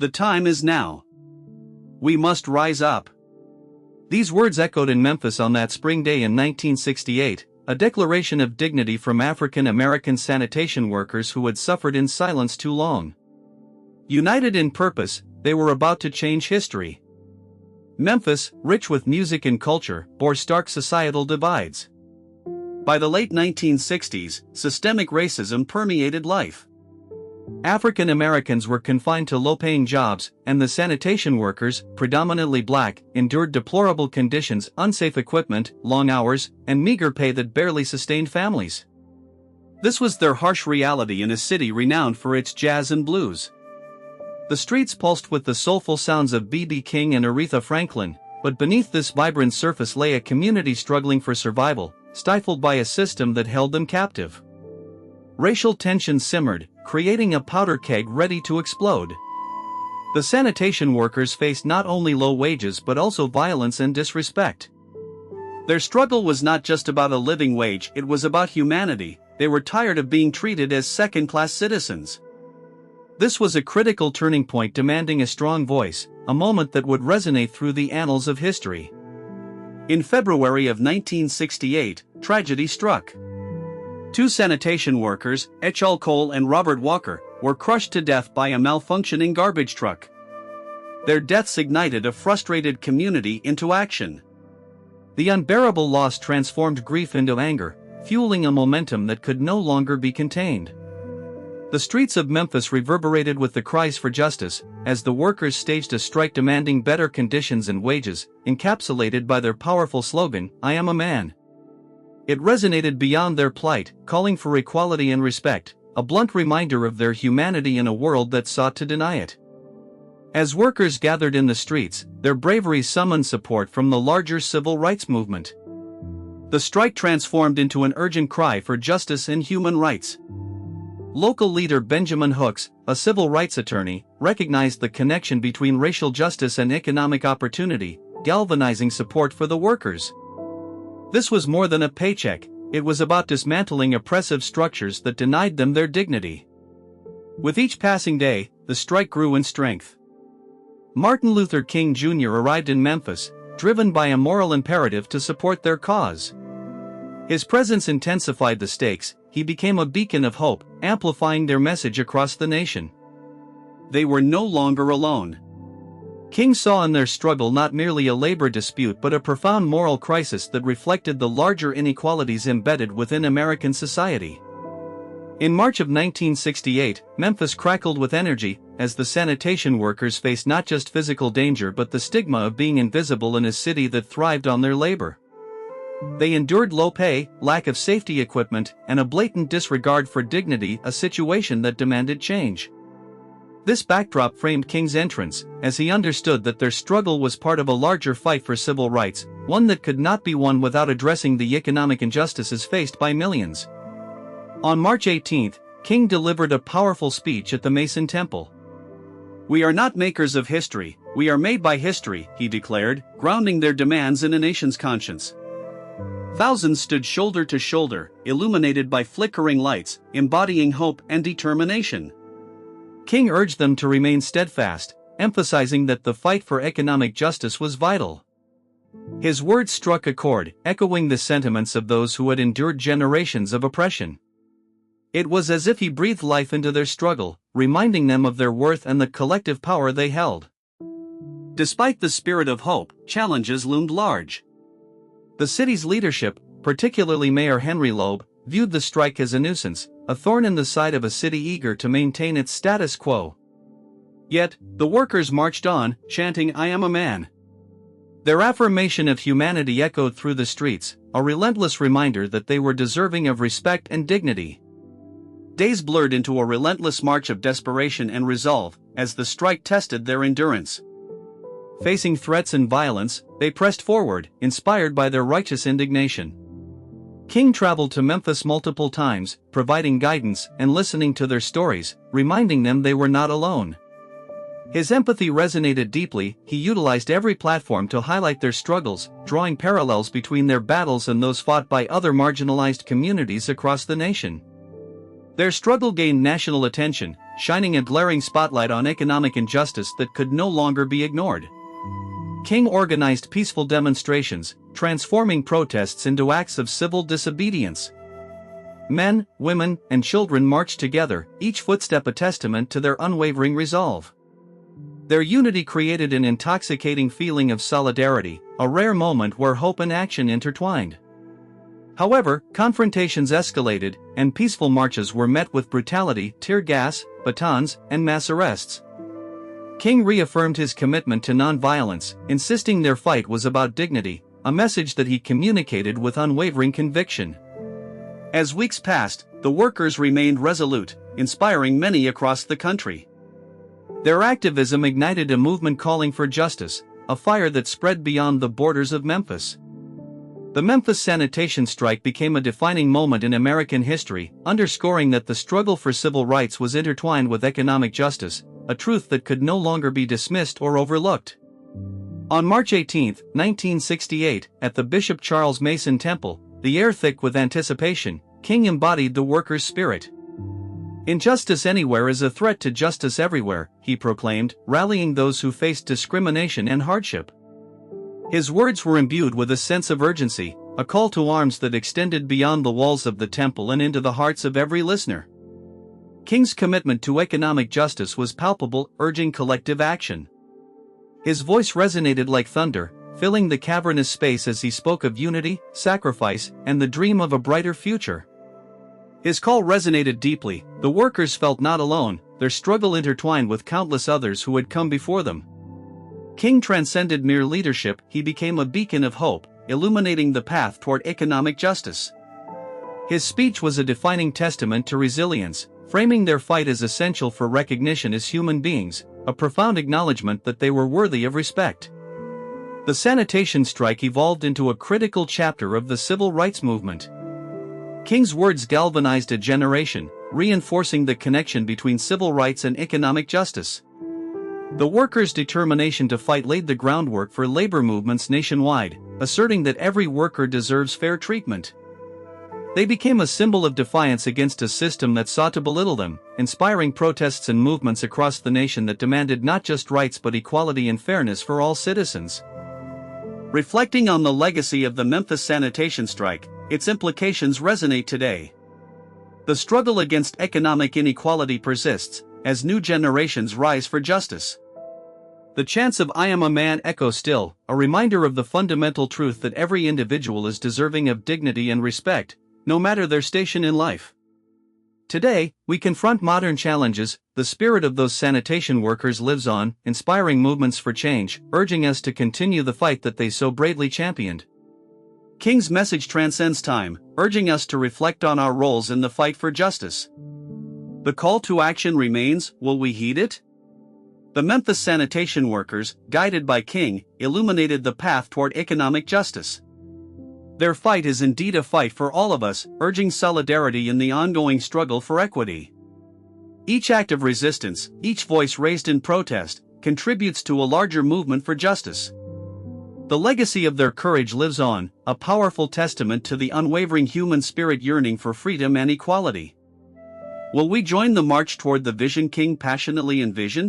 The time is now. We must rise up. These words echoed in Memphis on that spring day in 1968, a declaration of dignity from African American sanitation workers who had suffered in silence too long. United in purpose, they were about to change history. Memphis, rich with music and culture, bore stark societal divides. By the late 1960s, systemic racism permeated life. African Americans were confined to low-paying jobs, and the sanitation workers, predominantly black, endured deplorable conditions, unsafe equipment, long hours, and meager pay that barely sustained families. This was their harsh reality in a city renowned for its jazz and blues. The streets pulsed with the soulful sounds of B.B. King and Aretha Franklin, but beneath this vibrant surface lay a community struggling for survival, stifled by a system that held them captive. Racial tension simmered, creating a powder keg ready to explode. The sanitation workers faced not only low wages but also violence and disrespect. Their struggle was not just about a living wage, it was about humanity. They were tired of being treated as second-class citizens. This was a critical turning point demanding a strong voice, a moment that would resonate through the annals of history. In February of 1968, tragedy struck. Two sanitation workers, H.L. Cole and Robert Walker, were crushed to death by a malfunctioning garbage truck. Their deaths ignited a frustrated community into action. The unbearable loss transformed grief into anger, fueling a momentum that could no longer be contained. The streets of Memphis reverberated with the cries for justice, as the workers staged a strike demanding better conditions and wages, encapsulated by their powerful slogan, "I am a man." It resonated beyond their plight, calling for equality and respect, a blunt reminder of their humanity in a world that sought to deny it. As workers gathered in the streets, their bravery summoned support from the larger civil rights movement. The strike transformed into an urgent cry for justice and human rights. Local leader Benjamin Hooks, a civil rights attorney, recognized the connection between racial justice and economic opportunity, galvanizing support for the workers. This was more than a paycheck, it was about dismantling oppressive structures that denied them their dignity. With each passing day, the strike grew in strength. Martin Luther King Jr. arrived in Memphis, driven by a moral imperative to support their cause. His presence intensified the stakes. He became a beacon of hope, amplifying their message across the nation. They were no longer alone. King saw in their struggle not merely a labor dispute but a profound moral crisis that reflected the larger inequalities embedded within American society. In March of 1968, Memphis crackled with energy, as the sanitation workers faced not just physical danger but the stigma of being invisible in a city that thrived on their labor. They endured low pay, lack of safety equipment, and a blatant disregard for dignity, a situation that demanded change. This backdrop framed King's entrance, as he understood that their struggle was part of a larger fight for civil rights, one that could not be won without addressing the economic injustices faced by millions. On March 18, King delivered a powerful speech at the Mason Temple. "We are not makers of history, we are made by history," he declared, grounding their demands in a nation's conscience. Thousands stood shoulder to shoulder, illuminated by flickering lights, embodying hope and determination. King urged them to remain steadfast, emphasizing that the fight for economic justice was vital. His words struck a chord, echoing the sentiments of those who had endured generations of oppression. It was as if he breathed life into their struggle, reminding them of their worth and the collective power they held. Despite the spirit of hope, challenges loomed large. The city's leadership, particularly Mayor Henry Loeb, viewed the strike as a nuisance, a thorn in the side of a city eager to maintain its status quo. Yet, the workers marched on, chanting, "I am a man." Their affirmation of humanity echoed through the streets, a relentless reminder that they were deserving of respect and dignity. Days blurred into a relentless march of desperation and resolve, as the strike tested their endurance. Facing threats and violence, they pressed forward, inspired by their righteous indignation. King traveled to Memphis multiple times, providing guidance and listening to their stories, reminding them they were not alone. His empathy resonated deeply. He utilized every platform to highlight their struggles, drawing parallels between their battles and those fought by other marginalized communities across the nation. Their struggle gained national attention, shining a glaring spotlight on economic injustice that could no longer be ignored. King organized peaceful demonstrations, transforming protests into acts of civil disobedience. Men, women, and children marched together, each footstep a testament to their unwavering resolve. Their unity created an intoxicating feeling of solidarity, a rare moment where hope and action intertwined. However, confrontations escalated, and peaceful marches were met with brutality, tear gas, batons, and mass arrests. King reaffirmed his commitment to nonviolence, insisting their fight was about dignity, a message that he communicated with unwavering conviction. As weeks passed, the workers remained resolute, inspiring many across the country. Their activism ignited a movement calling for justice, a fire that spread beyond the borders of Memphis. The Memphis Sanitation strike became a defining moment in American history, underscoring that the struggle for civil rights was intertwined with economic justice, a truth that could no longer be dismissed or overlooked. On March 18, 1968, at the Bishop Charles Mason Temple, the air thick with anticipation, King embodied the workers' spirit. "Injustice anywhere is a threat to justice everywhere," he proclaimed, rallying those who faced discrimination and hardship. His words were imbued with a sense of urgency, a call to arms that extended beyond the walls of the temple and into the hearts of every listener. King's commitment to economic justice was palpable, urging collective action. His voice resonated like thunder, filling the cavernous space as he spoke of unity, sacrifice, and the dream of a brighter future. His call resonated deeply. The workers felt not alone, their struggle intertwined with countless others who had come before them. King transcended mere leadership, he became a beacon of hope, illuminating the path toward economic justice. His speech was a defining testament to resilience, framing their fight as essential for recognition as human beings, a profound acknowledgement that they were worthy of respect. The sanitation strike evolved into a critical chapter of the civil rights movement. King's words galvanized a generation, reinforcing the connection between civil rights and economic justice. The workers' determination to fight laid the groundwork for labor movements nationwide, asserting that every worker deserves fair treatment. They became a symbol of defiance against a system that sought to belittle them, inspiring protests and movements across the nation that demanded not just rights but equality and fairness for all citizens. Reflecting on the legacy of the Memphis sanitation strike, its implications resonate today. The struggle against economic inequality persists, as new generations rise for justice. The chants of "I am a man" echo still, a reminder of the fundamental truth that every individual is deserving of dignity and respect, no matter their station in life. Today, we confront modern challenges. The spirit of those sanitation workers lives on, inspiring movements for change, urging us to continue the fight that they so bravely championed. King's message transcends time, urging us to reflect on our roles in the fight for justice. The call to action remains, will we heed it? The Memphis sanitation workers, guided by King, illuminated the path toward economic justice. Their fight is indeed a fight for all of us, urging solidarity in the ongoing struggle for equity. Each act of resistance, each voice raised in protest, contributes to a larger movement for justice. The legacy of their courage lives on, a powerful testament to the unwavering human spirit yearning for freedom and equality. Will we join the march toward the vision King passionately envisioned?